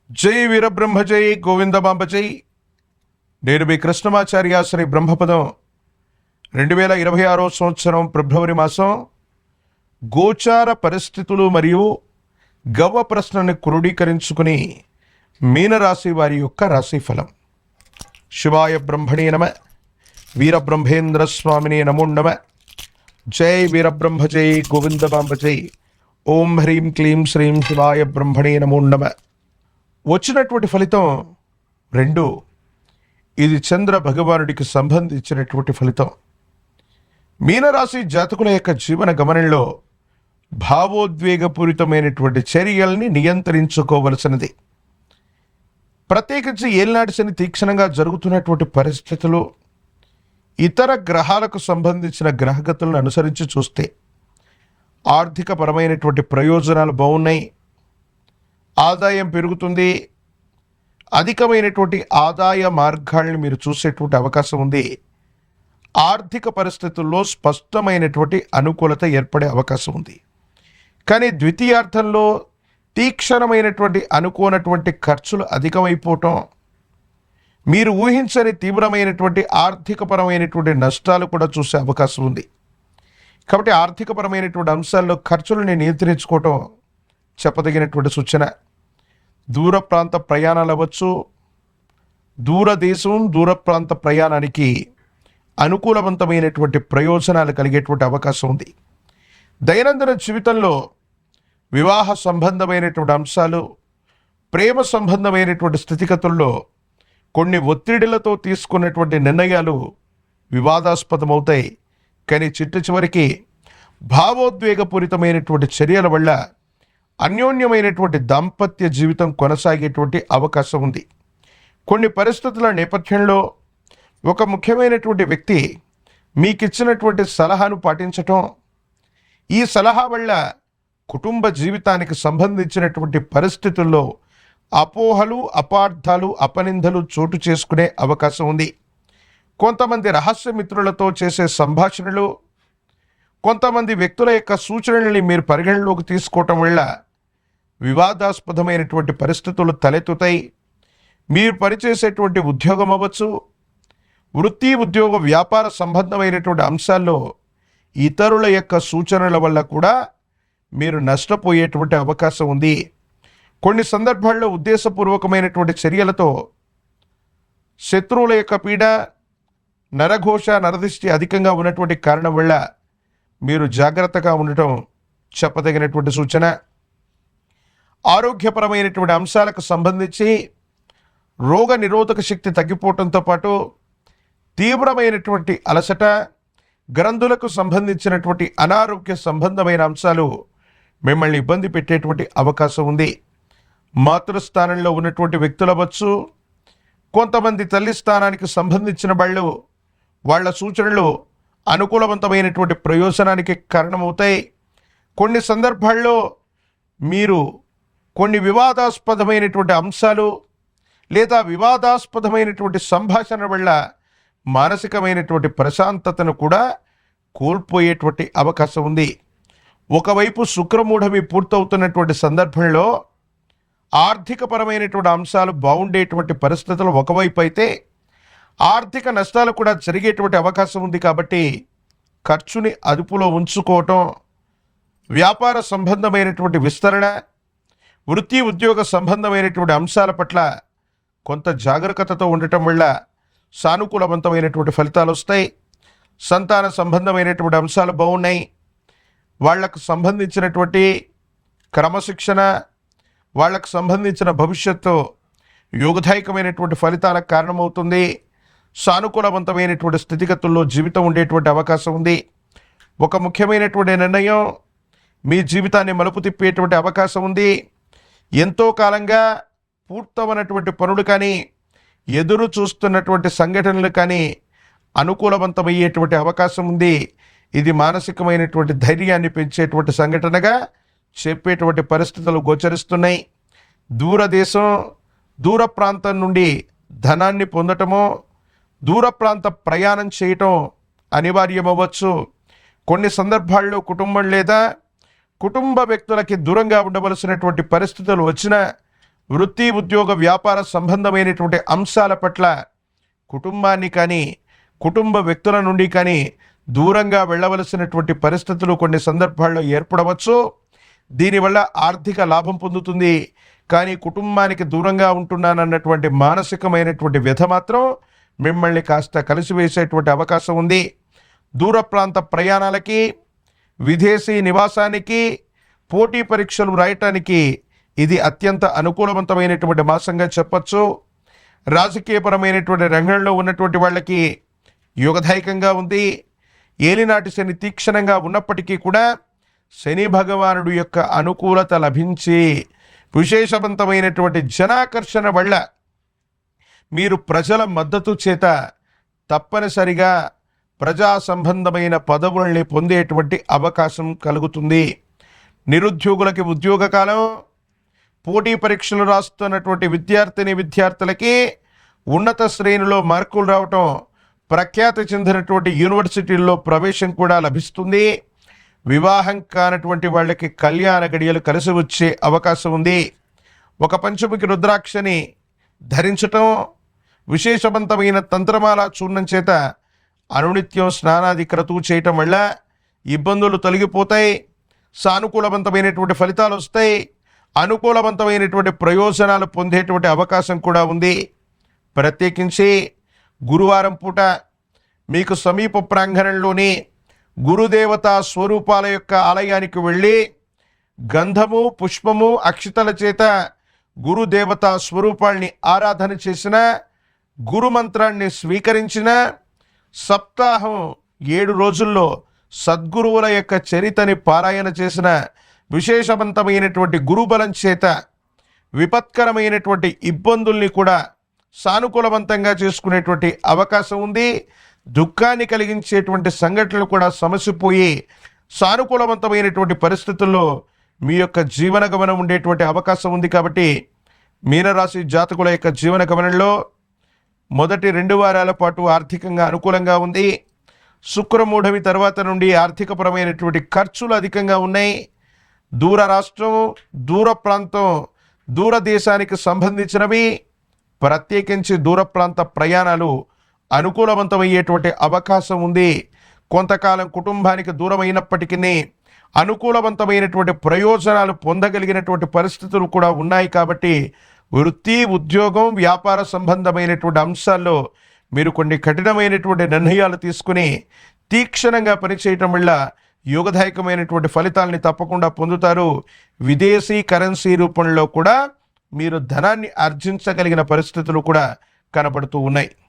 జై వీరబ్రహ్మ జై గోవిందమాంబ జై. నేను మీ కృష్ణమాచార్య శ్రీ బ్రహ్మపదం 2026 సంవత్సరం ఫిబ్రవరి మాసం గోచార పరిస్థితులు మరియు గవ్వ ప్రశ్నని క్రోడీకరించుకుని మీనరాశి వారి యొక్క రాశిఫలం. శివాయ బ్రహ్మణే నమ. వీరబ్రహ్మేంద్ర స్వామిని నమో నమ. జై వీరబ్రహ్మ జై గోవిందమాంబ జై. ఓం హ్రీం క్లీం శ్రీం శివాయ బ్రహ్మణే నమో నమ. వచ్చినటువంటి ఫలితం 2. ఇది చంద్ర భగవానుడికి సంబంధించినటువంటి ఫలితం. మీనరాశి జాతకుల యొక్క జీవన గమనంలో భావోద్వేగపూరితమైనటువంటి చర్యల్ని నియంత్రించుకోవలసినది. ప్రత్యేకించి ఏలినాటి శని తీక్షణంగా జరుగుతున్నటువంటి పరిస్థితులు, ఇతర గ్రహాలకు సంబంధించిన గ్రహగతులను అనుసరించి చూస్తే ఆర్థికపరమైనటువంటి ప్రయోజనాలు బాగున్నాయి, ఆదాయం పెరుగుతుంది, అధికమైనటువంటి ఆదాయ మార్గాల్ని మీరు చూసేటువంటి అవకాశం ఉంది. ఆర్థిక పరిస్థితుల్లో స్పష్టమైనటువంటి అనుకూలత ఏర్పడే అవకాశం ఉంది. కానీ ద్వితీయార్థంలో తీక్షణమైనటువంటి అనుకోనటువంటి ఖర్చులు అధికమైపోవటం, మీరు ఊహించని తీవ్రమైనటువంటి ఆర్థికపరమైనటువంటి నష్టాలు కూడా చూసే అవకాశం ఉంది. కాబట్టి ఆర్థికపరమైనటువంటి అంశాల్లో ఖర్చులని నియంత్రించుకోవటం చెప్పదగినటువంటి సూచన. దూర ప్రాంత ప్రయాణాలు అవ్వచ్చు, దూరదేశం దూర ప్రాంత ప్రయాణానికి అనుకూలవంతమైనటువంటి ప్రయోజనాలు కలిగేటువంటి అవకాశం ఉంది. దైనందిన జీవితంలో వివాహ సంబంధమైనటువంటి అంశాలు, ప్రేమ సంబంధమైనటువంటి స్థితిగతుల్లో కొన్ని ఒత్తిడిలతో తీసుకున్నటువంటి నిర్ణయాలు వివాదాస్పదమవుతాయి. కానీ చివరికి భావోద్వేగపూరితమైనటువంటి చర్యల వల్ల అన్యోన్యమైనటువంటి దాంపత్య జీవితం కొనసాగేటువంటి అవకాశం ఉంది. కొన్ని పరిస్థితుల నేపథ్యంలో ఒక ముఖ్యమైనటువంటి వ్యక్తి మీకు ఇచ్చినటువంటి సలహాను పాటించటం, ఈ సలహా వల్ల కుటుంబ జీవితానికి సంబంధించినటువంటి పరిస్థితుల్లో అపోహలు, అపార్థాలు, అపనిందలు చోటు చేసుకునే అవకాశం ఉంది. కొంతమంది రహస్య మిత్రులతో చేసే సంభాషణలు, కొంతమంది వ్యక్తుల యొక్క సూచనల్ని మీరు పరిగణలోకి తీసుకోవటం వల్ల వివాదాస్పదమైనటువంటి పరిస్థితులు తలెత్తుతాయి. మీరు పనిచేసేటువంటి ఉద్యోగం అవ్వచ్చు, వృత్తి ఉద్యోగ వ్యాపార సంబంధమైనటువంటి అంశాల్లో ఇతరుల యొక్క సూచనల వల్ల కూడా మీరు నష్టపోయేటువంటి అవకాశం ఉంది. కొన్ని సందర్భాల్లో ఉద్దేశపూర్వకమైనటువంటి చర్యలతో శత్రువుల యొక్క పీడ, నరఘోష, నరదిష్టి అధికంగా ఉన్నటువంటి కారణం వల్ల మీరు జాగ్రత్తగా ఉండటం చెప్పదగినటువంటి సూచన. ఆరోగ్యపరమైనటువంటి అంశాలకు సంబంధించి రోగ నిరోధక శక్తి తగ్గిపోవడంతో పాటు తీవ్రమైనటువంటి అలసట, గ్రంథులకు సంబంధించినటువంటి అనారోగ్య సంబంధమైన అంశాలు మిమ్మల్ని ఇబ్బంది పెట్టేటువంటి అవకాశం ఉంది. మాతృస్థానంలో ఉన్నటువంటి వ్యక్తులు అవ్వచ్చు, కొంతమంది తల్లి స్థానానికి సంబంధించిన వాళ్ళు, వాళ్ళ సూచనలు అనుకూలవంతమైనటువంటి ప్రయోజనానికి కారణమవుతాయి. కొన్ని సందర్భాల్లో మీరు కొన్ని వివాదాస్పదమైనటువంటి అంశాలు లేదా వివాదాస్పదమైనటువంటి సంభాషణ వల్ల మానసికమైనటువంటి ప్రశాంతతను కూడా కోల్పోయేటువంటి అవకాశం ఉంది. ఒకవైపు శుక్రమూఢమి పూర్తవుతున్నటువంటి సందర్భంలో ఆర్థికపరమైనటువంటి అంశాలు బాగుండేటువంటి పరిస్థితులు ఒకవైపు అయితే, ఆర్థిక నష్టాలు కూడా జరిగేటువంటి అవకాశం ఉంది. కాబట్టి ఖర్చుని అదుపులో ఉంచుకోవటం, వ్యాపార సంబంధమైనటువంటి విస్తరణ, వృత్తి ఉద్యోగ సంబంధమైనటువంటి అంశాల పట్ల కొంత జాగరూకతతో ఉండటం వల్ల సానుకూలవంతమైనటువంటి ఫలితాలు వస్తాయి. సంతాన సంబంధమైనటువంటి అంశాలు బాగున్నాయి. వాళ్లకు సంబంధించినటువంటి క్రమశిక్షణ, వాళ్లకు సంబంధించిన భవిష్యత్తు యోగదాయకమైనటువంటి ఫలితాలకు కారణమవుతుంది. సానుకూలవంతమైనటువంటి స్థితిగతుల్లో జీవితం ఉండేటువంటి అవకాశం ఉంది. ఒక ముఖ్యమైనటువంటి నిర్ణయం మీ జీవితాన్ని మలుపు తిప్పేటువంటి అవకాశం ఉంది. ఎంతో కాలంగా పూర్తవనటువంటి పనులు కానీ, ఎదురు చూస్తున్నటువంటి సంఘటనలు కానీ అనుకూలవంతమయ్యేటువంటి అవకాశం ఉంది. ఇది మానసికమైనటువంటి ధైర్యాన్ని పెంచేటువంటి సంఘటనగా చెప్పేటువంటి పరిస్థితులు గోచరిస్తున్నాయి. దూరదేశం దూర ప్రాంతం నుండి ధనాన్ని పొందటమో, దూర ప్రాంత ప్రయాణం చేయటం అనివార్యమవ్వచ్చు. కొన్ని సందర్భాల్లో కుటుంబం లేదా కుటుంబ వ్యక్తులకి దూరంగా ఉండవలసినటువంటి పరిస్థితులు వచ్చినా వృత్తి ఉద్యోగ వ్యాపార సంబంధమైనటువంటి అంశాల పట్ల కుటుంబాన్ని కానీ కుటుంబ వ్యక్తుల నుండి కానీ దూరంగా వెళ్ళవలసినటువంటి పరిస్థితులు కొన్ని సందర్భాల్లో ఏర్పడవచ్చు. దీనివల్ల ఆర్థిక లాభం పొందుతుంది, కానీ కుటుంబానికి దూరంగా ఉంటున్నానన్నటువంటి మానసికమైనటువంటి వ్యధ మాత్రం మిమ్మల్ని కాస్త కలిసివేసేటువంటి అవకాశం ఉంది. దూర ప్రాంత ప్రయాణాలకి, విదేశీ నివాసానికి, పోటీ పరీక్షలు రాయటానికి ఇది అత్యంత అనుకూలవంతమైనటువంటి మాసంగా చెప్పచ్చు. రాజకీయపరమైనటువంటి రంగంలో ఉన్నటువంటి వాళ్ళకి యోగదాయకంగా ఉంది. ఏలినాటి శని తీక్షణంగా ఉన్నప్పటికీ కూడా శని భగవానుడు యొక్క అనుకూలత లభించి విశేషవంతమైనటువంటి జనాకర్షణ వల్ల మీరు ప్రజల మద్దతు చేత తప్పనిసరిగా ప్రజా సంబంధమైన పదవుల్ని పొందేటువంటి అవకాశం కలుగుతుంది. నిరుద్యోగులకి ఉద్యోగ కాలం, పోటీ పరీక్షలు రాస్తున్నటువంటి విద్యార్థులకి ఉన్నత శ్రేణిలో మార్కులు రావటం, ప్రఖ్యాతి చెందినటువంటి యూనివర్సిటీల్లో ప్రవేశం కూడా లభిస్తుంది. వివాహం కానటువంటి వాళ్ళకి కళ్యాణ గడియలు కలిసి వచ్చే అవకాశం ఉంది. ఒక పంచముఖి రుద్రాక్షని ధరించటం, విశేషవంతమైన తంత్రమాల చూర్ణం చేత అనునిత్యం స్నానాది క్రతువు చేయటం వల్ల ఇబ్బందులు తొలగిపోతాయి, సానుకూలవంతమైనటువంటి ఫలితాలు వస్తాయి, అనుకూలవంతమైనటువంటి ప్రయోజనాలు పొందేటువంటి అవకాశం కూడా ఉంది. ప్రత్యేకించి గురువారం పూట మీకు సమీప ప్రాంగణంలోని గురుదేవతా స్వరూపాల యొక్క ఆలయానికి వెళ్ళి గంధము, పుష్పము, అక్షతల చేత గురుదేవతా స్వరూపాల్ని ఆరాధన చేసిన, గురుమంత్రాన్ని స్వీకరించిన, సప్తాహం 7 రోజుల్లో సద్గురువుల యొక్క చరితని పారాయణ చేసిన, విశేషవంతమైనటువంటి గురుబలం చేత విపత్కరమైనటువంటి ఇబ్బందుల్ని కూడా సానుకూలవంతంగా చేసుకునేటువంటి అవకాశం ఉంది. దుఃఖాన్ని కలిగించేటువంటి సంఘటనలు కూడా సమసిపోయి సానుకూలవంతమైనటువంటి పరిస్థితుల్లో మీ యొక్క జీవన గమనం ఉండేటువంటి అవకాశం ఉంది. కాబట్టి మీనరాశి జాతకుల యొక్క జీవన గమనంలో మొదటి 2 వారాల పాటు ఆర్థికంగా అనుకూలంగా ఉంది. శుక్రమూఢమి తర్వాత నుండి ఆర్థికపరమైనటువంటి ఖర్చులు అధికంగా ఉన్నాయి. దూర రాష్ట్రం, దూర ప్రాంతం, దూర దేశానికి సంబంధించినవి, ప్రత్యేకించి దూర ప్రాంత ప్రయాణాలు అనుకూలవంతమయ్యేటువంటి అవకాశం ఉంది. కొంతకాలం కుటుంబానికి దూరమైనప్పటికీ అనుకూలవంతమైనటువంటి ప్రయోజనాలు పొందగలిగినటువంటి పరిస్థితులు కూడా ఉన్నాయి. కాబట్టి వృత్తి, ఉద్యోగం, వ్యాపార సంబంధమైనటువంటి అంశాల్లో మీరు కొన్ని కఠినమైనటువంటి నిర్ణయాలు తీసుకుని తీక్షణంగా పనిచేయటం వల్ల యోగదాయకమైనటువంటి ఫలితాలని తప్పకుండా పొందుతారు. విదేశీ కరెన్సీ రూపంలో కూడా మీరు ధనాన్ని ఆర్జించగలిగిన పరిస్థితులు కూడా కనపడుతూ ఉన్నాయి.